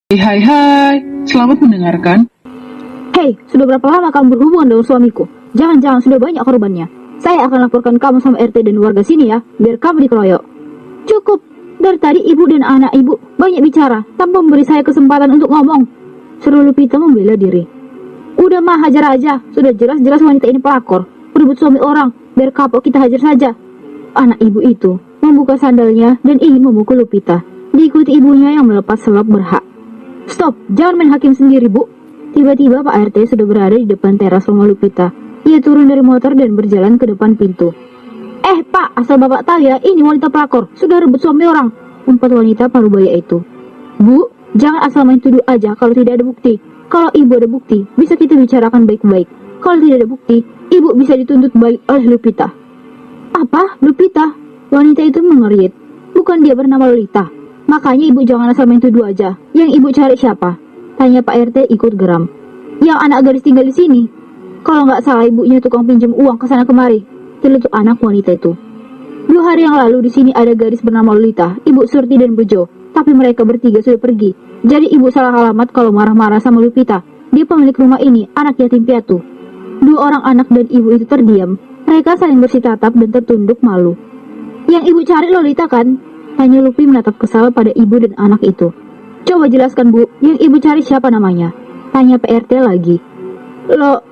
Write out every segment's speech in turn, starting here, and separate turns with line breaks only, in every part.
Hai hai, selamat mendengarkan.
Hei, sudah berapa lama kamu berhubungan dengan suamiku? Jangan-jangan sudah banyak korbannya. Saya akan laporkan kamu sama RT dan warga sini ya, biar kamu dikeroyok. Cukup, dari tadi ibu dan anak ibu banyak bicara, tanpa memberi saya kesempatan untuk ngomong. Seru Lupita membela diri. Udah mah, hajar aja, sudah jelas-jelas wanita ini pelakor, berebut suami orang, biar kapok kita hajar saja. Anak ibu itu membuka sandalnya dan ingin memukul Lupita, diikuti ibunya yang melepas selop berhak. Stop, jangan main hakim sendiri, Bu. Tiba-tiba Pak RT sudah berada di depan teras rumah Lupita. Ia turun dari motor dan berjalan ke depan pintu. Pak, asal Bapak tahu ya, ini wanita pelakor, sudah rebut suami orang, umpat wanita parubaya itu. Bu, jangan asal main tuduh aja kalau tidak ada bukti. Kalau ibu ada bukti, bisa kita bicarakan baik-baik. Kalau tidak ada bukti, ibu bisa dituntut balik oleh Lupita. Apa? Lupita? Wanita itu mengerit. Bukan dia bernama Lolita. Makanya ibu jangan asal main tuduh aja. Yang ibu cari siapa? Tanya Pak RT ikut geram. Yang anak gadis tinggal di sini. Kalau nggak salah ibunya tukang pinjam uang ke sana kemari. Celetuk anak wanita itu. 2 hari yang lalu di sini ada gadis bernama Lolita, Ibu Surti dan Bejo. Tapi mereka bertiga sudah pergi. Jadi ibu salah alamat kalau marah-marah sama Lupita. Dia pemilik rumah ini, anak yatim piatu. 2 orang anak dan ibu itu terdiam. Mereka saling bersitatap dan tertunduk malu. Yang ibu cari Lolita kan? Tanya Lupi menatap kesal pada ibu dan anak itu. Coba jelaskan, Bu, yang ibu cari siapa namanya? Tanya PRT lagi.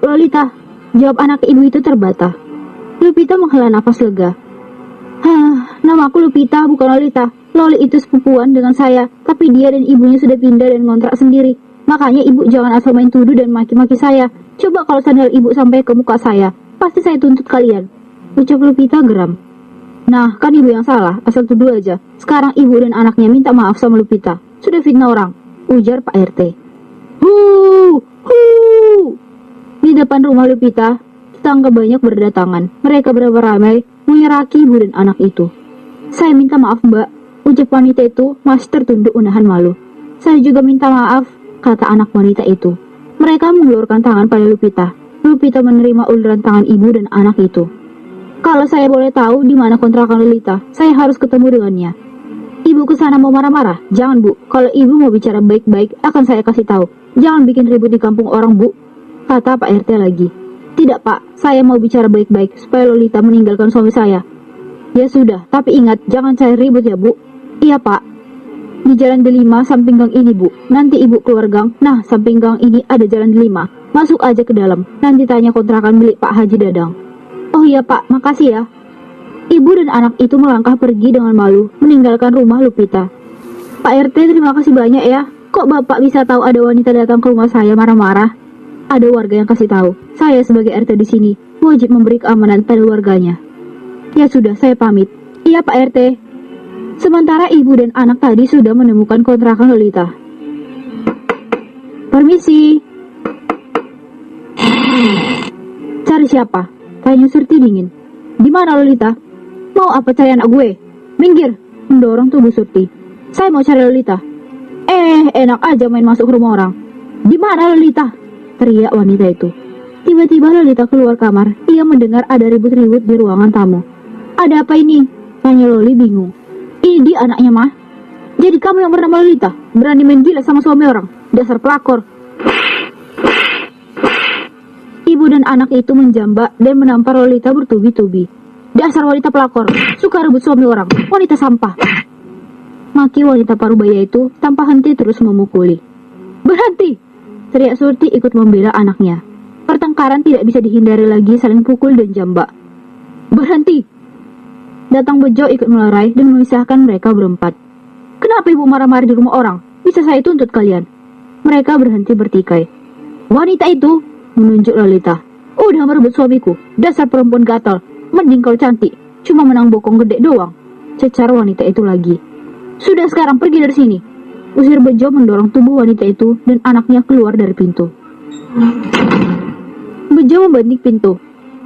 Lolita, jawab anak ibu itu terbata. Lupita menghela nafas lega. Namaku Lupita, bukan Lolita. Loli itu sepupuan dengan saya, tapi dia dan ibunya sudah pindah dan ngontrak sendiri. Makanya ibu jangan asal main tuduh dan maki-maki saya. Coba kalau sandal ibu sampai ke muka saya, pasti saya tuntut kalian. Ucap Lupita geram. Nah, kan ibu yang salah, asal tuduh aja. Sekarang ibu dan anaknya minta maaf sama Lupita. Sudah fitnah orang, ujar Pak RT. Di depan rumah Lupita, tetangga banyak berdatangan. Mereka beramai-ramai menyeraki ibu dan anak itu. Saya minta maaf, Mbak, ucap wanita itu masih tertunduk unahan malu. Saya juga minta maaf, kata anak wanita itu. Mereka mengulurkan tangan pada Lupita. Lupita menerima uluran tangan ibu dan anak itu. Kalau saya boleh tahu di mana kontrakan Lolita, saya harus ketemu dengannya. Ibu ke sana mau marah-marah? Jangan, Bu. Kalau ibu mau bicara baik-baik, akan saya kasih tahu. Jangan bikin ribut di kampung orang, Bu, kata Pak RT lagi. Tidak, Pak. Saya mau bicara baik-baik supaya Lolita meninggalkan suami saya. Ya sudah, tapi ingat jangan cari ribut ya, Bu. Iya, Pak. Di jalan D5 samping gang ini, Bu. Nanti ibu keluar gang. Nah, samping gang ini ada jalan D5. Masuk aja ke dalam. Nanti tanya kontrakan milik Pak Haji Dadang. Oh iya, Pak, makasih ya. Ibu dan anak itu melangkah pergi dengan malu, meninggalkan rumah Lupita. Pak RT, terima kasih banyak ya. Kok Bapak bisa tahu ada wanita datang ke rumah saya marah-marah? Ada warga yang kasih tahu. Saya sebagai RT di sini wajib memberi keamanan pada warganya. Ya sudah, saya pamit. Iya, Pak RT. Sementara ibu dan anak tadi sudah menemukan kontrakan Lolita. Permisi. Cari siapa? Tanya Surti dingin. Di mana Lolita? Mau apa cari anak gue? Minggir, mendorong tubuh Surti. Saya mau cari Lolita. Enak aja main masuk rumah orang. Di mana Lolita? Teriak wanita itu. Tiba-tiba Lolita keluar kamar. Ia mendengar ada ribut-ribut di ruangan tamu. Ada apa ini? Tanya Loli bingung. Ini dia anaknya, Mah. Jadi kamu yang bernama Lolita berani main gila sama suami orang? Dasar pelakor. Ibu dan anak itu menjambak dan menampar Lolita bertubi-tubi. Dasar wanita pelakor, suka rebut suami orang, wanita sampah. Maki wanita parubaya itu tanpa henti terus memukuli. Berhenti! Teriak Surti ikut membela anaknya. Pertengkaran tidak bisa dihindari lagi, saling pukul dan jambak. Berhenti! Datang Bejo ikut melerai dan memisahkan mereka berempat. Kenapa ibu marah-marah di rumah orang? Bisa saya tuntut kalian. Mereka berhenti bertikai. Wanita itu menunjuk Lolita. Udah merebut suamiku, dasar perempuan gatal. Mending kalau cantik, cuma menang bokong gede doang. Cecar wanita itu lagi. Sudah sekarang pergi dari sini. Usir Bejo mendorong tubuh wanita itu dan anaknya keluar dari pintu. Bejo membanting pintu.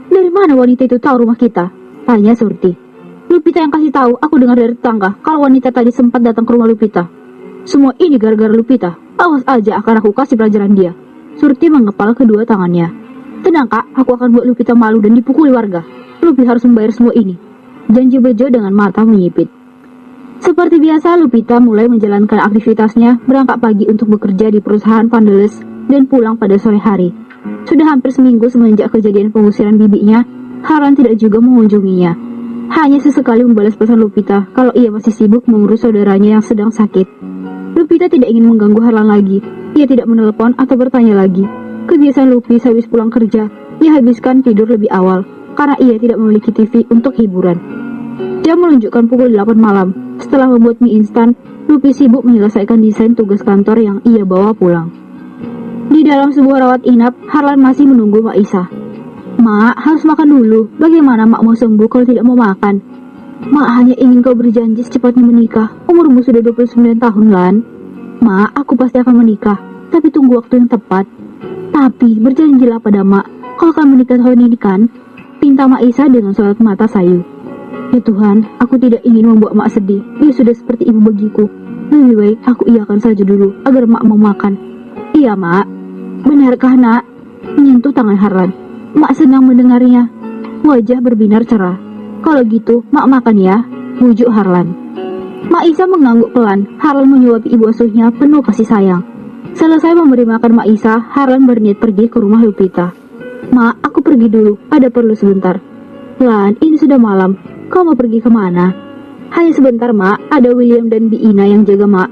Dari mana wanita itu tahu rumah kita? Tanya Surti. Lupita yang kasih tahu, aku dengar dari tetangga kalau wanita tadi sempat datang ke rumah Lupita. Semua ini gara-gara Lupita. Awas aja akan aku kasih pelajaran dia. Surti mengepal kedua tangannya. Tenang, Kak, aku akan buat Lupita malu dan dipukuli warga. Lupi harus membayar semua ini. Janji Bejo dengan mata menyipit. Seperti biasa, Lupita mulai menjalankan aktivitasnya, berangkat pagi untuk bekerja di perusahaan Vandeles dan pulang pada sore hari. Sudah hampir seminggu semenjak kejadian pengusiran bibinya, Harlan tidak juga mengunjunginya. Hanya sesekali membalas pesan Lupita kalau ia masih sibuk mengurus saudaranya yang sedang sakit. Lupita tidak ingin mengganggu Harlan lagi. Ia tidak menelepon atau bertanya lagi. Kebiasaan Lupis habis pulang kerja, ia habiskan tidur lebih awal karena ia tidak memiliki TV untuk hiburan. Jam menunjukkan pukul 8 malam. Setelah membuat mie instan, Lupi sibuk menyelesaikan desain tugas kantor yang ia bawa pulang. Di dalam sebuah rawat inap, Harlan masih menunggu Mak Isa. "Mak, harus makan dulu. Bagaimana Mak mau sembuh kalau tidak mau makan?" "Mak hanya ingin kau berjanji secepatnya menikah. Umurmu sudah 29 tahun, Lan." "Mak, aku pasti akan menikah. Tapi tunggu waktu yang tepat." "Tapi, berjanjilah pada Mak. Kalau akan menikah tahun ini kan?" pinta Mak Isa dengan sorot mata sayu. "Ya Tuhan, aku tidak ingin membuat Mak sedih. Dia sudah seperti ibu bagiku. Lebih baik aku iakan saja dulu agar Mak mau makan." "Iya Mak." "Benarkah Nak?" Menyentuh tangan Harlan. Mak senang mendengarnya. Wajah berbinar cerah. "Kalau gitu, Mak makan ya," bujuk Harlan. Mak Isa mengangguk pelan. Harlan menyuapi ibu asuhnya penuh kasih sayang. Selesai memberi makan Mak Isa, Harlan berniat pergi ke rumah Lupita. "Mak, aku pergi dulu. Ada perlu sebentar." "Lan, ini sudah malam. Kau mau pergi kemana?" "Hanya sebentar Mak, ada William dan Bi Ina yang jaga Mak."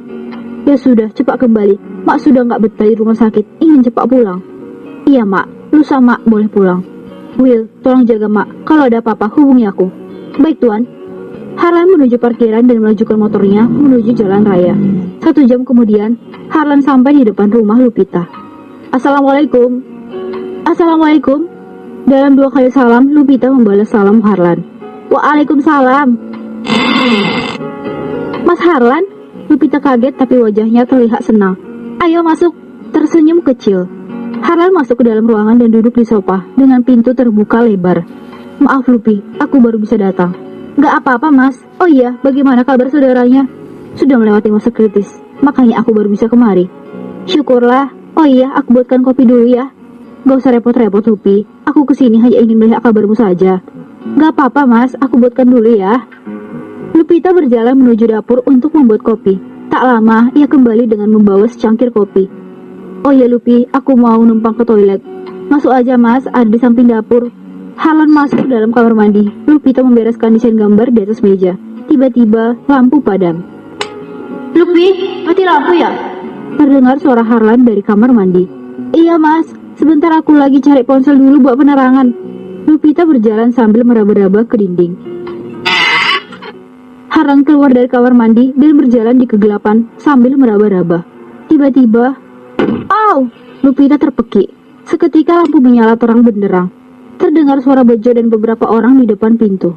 "Ya sudah, cepat kembali. Mak sudah nggak betah di rumah sakit, ingin cepat pulang." "Iya Mak, lusa Mak boleh pulang." "Will, tolong jaga Mak. Kalau ada apa-apa hubungi aku." "Baik Tuan." Harlan menuju parkiran dan melajukan motornya menuju jalan raya. 1 jam kemudian, Harlan sampai di depan rumah Lupita. "Assalamualaikum." "Assalamualaikum." Dalam 2 kali salam, Lupita membalas salam Harlan. "Waalaikumsalam." "Mas Harlan?" Lupita kaget tapi wajahnya terlihat senang. "Ayo masuk." Tersenyum kecil. Harlan masuk ke dalam ruangan dan duduk di sofa dengan pintu terbuka lebar. "Maaf Lupi, aku baru bisa datang." "Gak apa-apa Mas. Oh iya, bagaimana kabar saudaranya?" "Sudah melewati masa kritis, makanya aku baru bisa kemari." "Syukurlah. Oh iya, aku buatkan kopi dulu ya." "Gak usah repot-repot Lupi, aku kesini hanya ingin melihat kabarmu saja." "Gak apa-apa Mas, aku buatkan dulu ya." Lupita berjalan menuju dapur untuk membuat kopi. Tak lama, ia kembali dengan membawa secangkir kopi. "Oh ya Lupi, aku mau numpang ke toilet." "Masuk aja Mas, ada di samping dapur." Harlan masuk dalam kamar mandi. Lupita membereskan desain gambar di atas meja. Tiba-tiba, lampu padam. "Lupi, mati lampu ya?" Terdengar suara Harlan dari kamar mandi. "Iya Mas, sebentar aku lagi cari ponsel dulu buat penerangan." Lupita berjalan sambil meraba-raba ke dinding. Harlan keluar dari kamar mandi dan berjalan di kegelapan sambil meraba-raba. Tiba-tiba, "Au!" Lupita terpekik. Seketika lampu menyala terang benderang. Terdengar suara bejo dan beberapa orang di depan pintu.